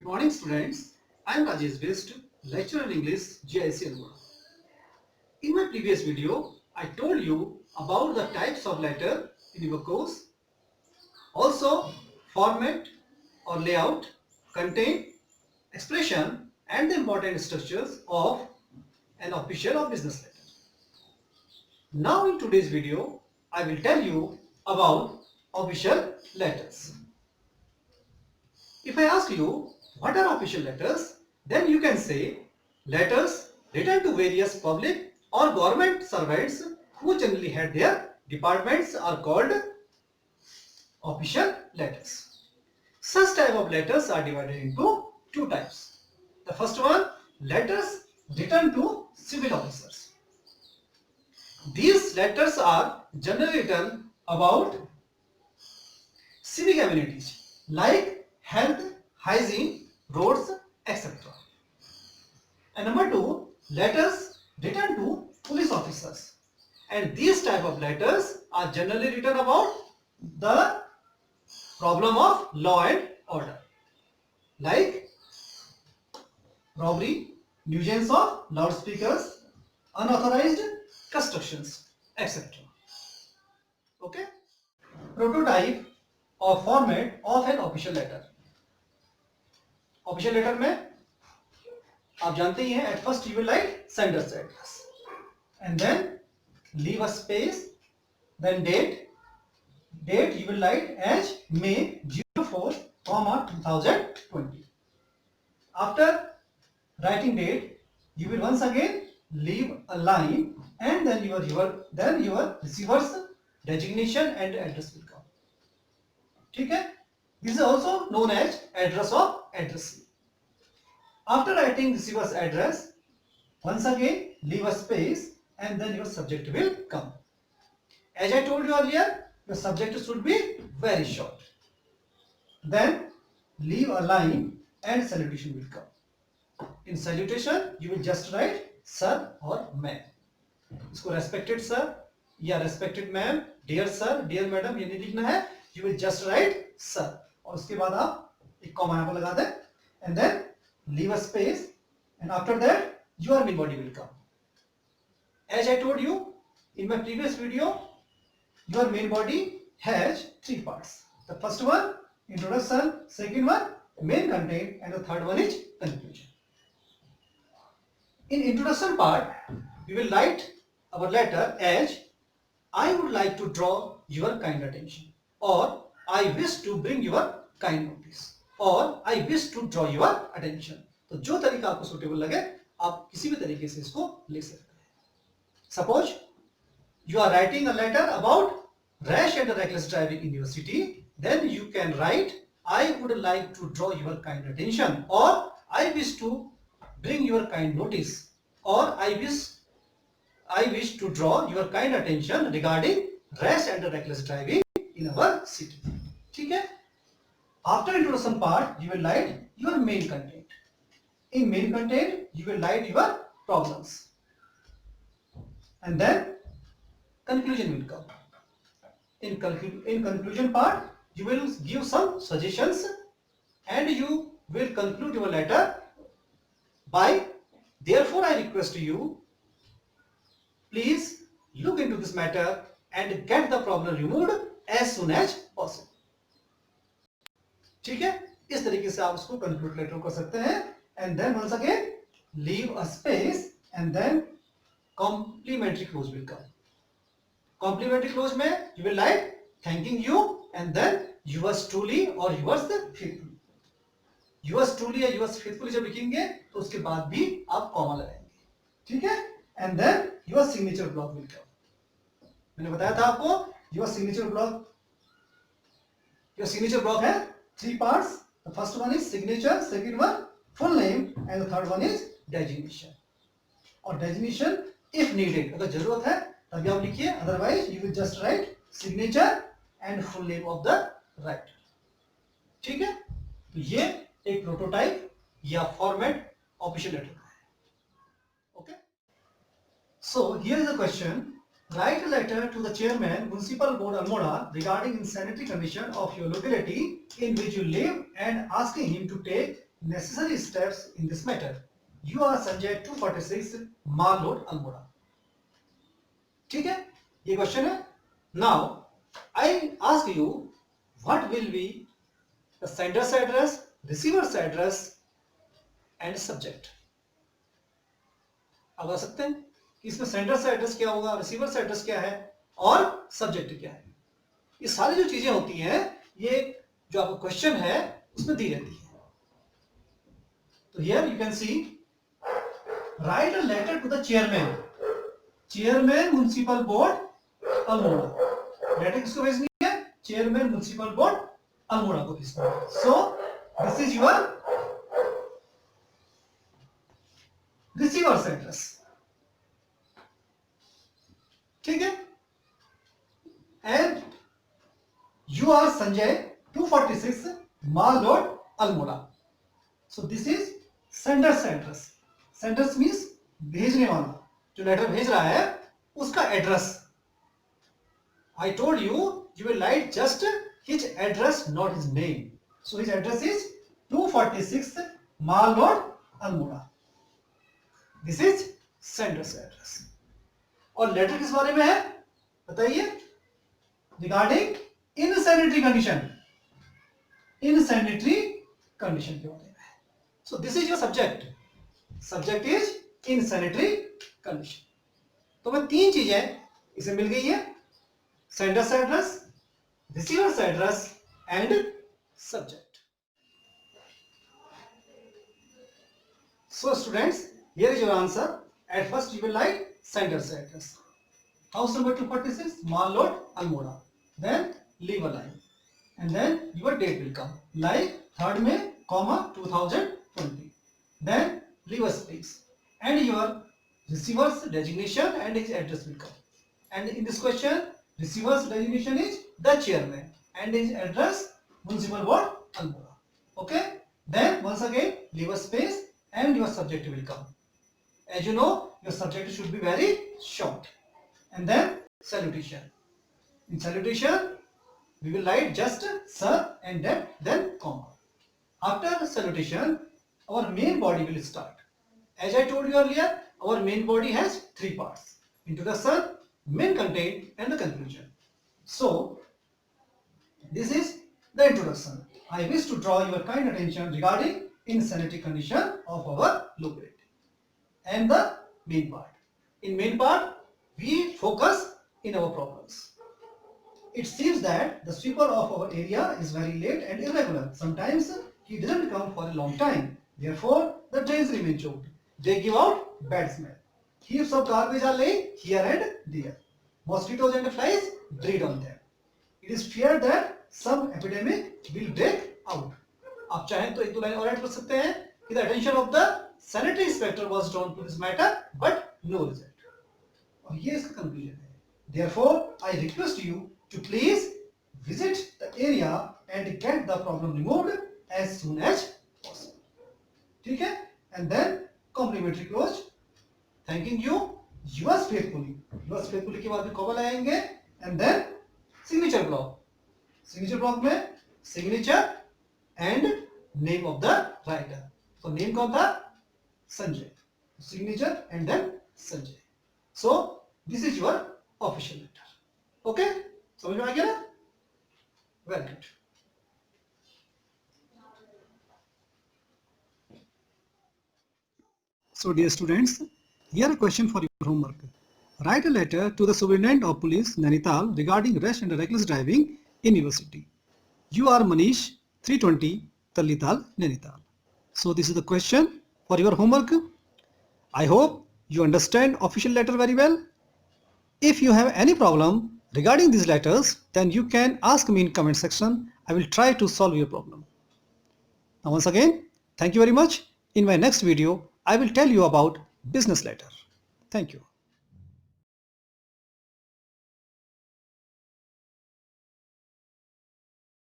Morning students, I am Rajesh Best, lecturer in English, GIC Almora. In my previous video, I told you about the types of letter in your course, also format or layout, content, expression and the important structures of an official or business letter. Now in today's video, I will tell you about official letters. If I ask you what are official letters, then you can say letters written to various public or government servants who generally head their departments are called official letters. Such type of letters are divided into two types. The first one, letters written to civil officers. These letters are generally written about civic amenities like health, hygiene, roads, etc. And number two, letters written to police officers. And these type of letters are generally written about the problem of law and order, like robbery, nuisance of loudspeakers, unauthorized constructions, etc. Okay? Prototype or format of an official letter. Official letter में आप जानते ही हैं, at first you will write sender's address and then leave a space, then date you will write as May 04, 2020. After writing date, you will once again leave a line and then your receiver's designation and address will come. ठीक है? This is also known as address of addressee. After writing receiver's address, once again leave a space and then your subject will come. As I told you earlier, your subject should be very short. Then leave a line and salutation will come. In salutation, you will just write sir or ma'am. इसको respected sir या respected ma'am, dear sir, dear madam ये नहीं लिखना है. You will just write sir और उसके बाद आप एक कॉमा यहाँ पर लगा दें and then leave a space and after that your main body will come. As I told you in my previous video, your main body has three parts. The first one, introduction, second one, main content and the third one is conclusion. In introduction part, we will write our letter as I would like to draw your kind attention or I wish to bring your kind notice और I wish to draw your attention. तो जो तरीका आपको suitable लगे आप किसी भी तरीके से इसको लिख सकते हैं. Suppose you are writing a letter about rash and reckless driving in your city, then you can write I would like to draw your kind attention or I wish to bring your kind notice or I wish to draw your kind attention regarding rash and reckless driving in our city. ठीक है? After introduction part, you will write your main content. In main content, you will write your problems. And then conclusion will come. In conclusion part, you will give some suggestions and you will conclude your letter by, therefore I request you, please look into this matter and get the problem removed as soon as possible. ठीक है? इस तरीके से आप उसको conclude letter कर सकते हैं and then once again leave a space and then complimentary clause will come. Complimentary clause में you will write thanking you and then yours truly or yours faithful. Yours truly या yours faithful जब लिखेंगे तो उसके बाद भी आप comma लगाएंगे. ठीक है? And then your signature block will come. मैंने बताया था आपको your signature block है three parts. The first one is signature, second one full name and the third one is designation. और designation if needed अगर जरूरत है तभी आप लिखिए, otherwise you will just write signature and full name of the writer. ठीक है? तो ये एक प्रोटोटाइप या फॉर्मेट ऑफिशियल लेटर का है. Okay? So here is the question. Write a letter to the chairman, Municipal Board Almora, regarding insanitary condition of your locality in which you live and asking him to take necessary steps in this matter. You are Sanjay 246 Mall Road, Almora. ठीक है, ये question है. Now I ask you, what will be the sender's address, receiver's address and subject? अब आ सकते हैं कि इसमें sender's address क्या होगा, रिसीवर्स एड्रेस क्या है और सब्जेक्ट क्या है. ये सारी जो चीजें होती हैं ये जो आपका क्वेश्चन है उसमें दी रहती है. तो here you can see, write a letter to the chairman municipal board Almora. Letter किसको भेजनी है? चेयरमैन म्युनिसिपल बोर्ड अल्मोड़ा को भेजना है. So this is your receiver's address. ठीक है. And you are Sanjay 246 Mall Road Almora. So this is sender's address. Sender's means भेजने वाला, जो लेटर भेज रहा है उसका address. I told you will write just his address, not his name. So his address is 246 Mall Road Almora. This is sender's address. और letter किस बारे में है बताइए? Regarding insanitary condition. इनसैनिटरी कंडीशन के बारे में. So this is your subject. Subject is insanitary condition. तो मैं तीन चीजें इसे मिल गई है: sender's address, receiver's address and subject. So students, here is your answer. At first you will write sender's address, house number 246 Mall Road, Almora. Then leave a line and then your date will come like 3rd May, 2020. Then leave a space and your receiver's designation and his address will come. And in this question, receiver's designation is the chairman and his address Municipal Board, Almora. Okay. Then once again leave a space and your subject will come. As you know, your subject should be very short. And then salutation. In salutation, we will write just sir and then comma. After salutation, our main body will start. As I told you earlier, our main body has 3 parts: introduction, main content and the conclusion. So, this is the introduction. I wish to draw your kind attention regarding insanity condition of our locality. And the main part. In main part, we focus in our problems. It seems that the sweeper of our area is very late and irregular. Sometimes he doesn't come for a long time. Therefore, the drains remain choked. They give out bad smell. Heaps of garbage are laid here and there. Mosquitoes and flies breed on them. It is feared that some epidemic will break out. आप चाहें तो एक दो line और add कर सकते हैं कि the attention of the sanitary inspector was drawn to this matter, but no result. और ये इसका conclusion है. Therefore, I request you to please visit the area and get the problem removed as soon as possible. ठीक है? And then complimentary close. Thanking you, yours faithfully. Yours faithfully के बाद भी comma लगाएंगे and then signature block. Signature block में signature and name of the writer. So name कौन था? Sanjay. Signature and then Sanjay. So this is your official letter. Okay? समझ में आ गया ना? Very good. So dear students, here a question for your homework. Write a letter to the Superintendent of Police Nainital regarding rash and reckless driving in your city. You are Manish, 320 Talital, Nainital. So this is the question for your homework. I hope you understand official letter very well. If you have any problem regarding these letters, then you can ask me in comment section. I will try to solve your problem. Now once again, thank you very much. In my next video, I will tell you about business letter. Thank you.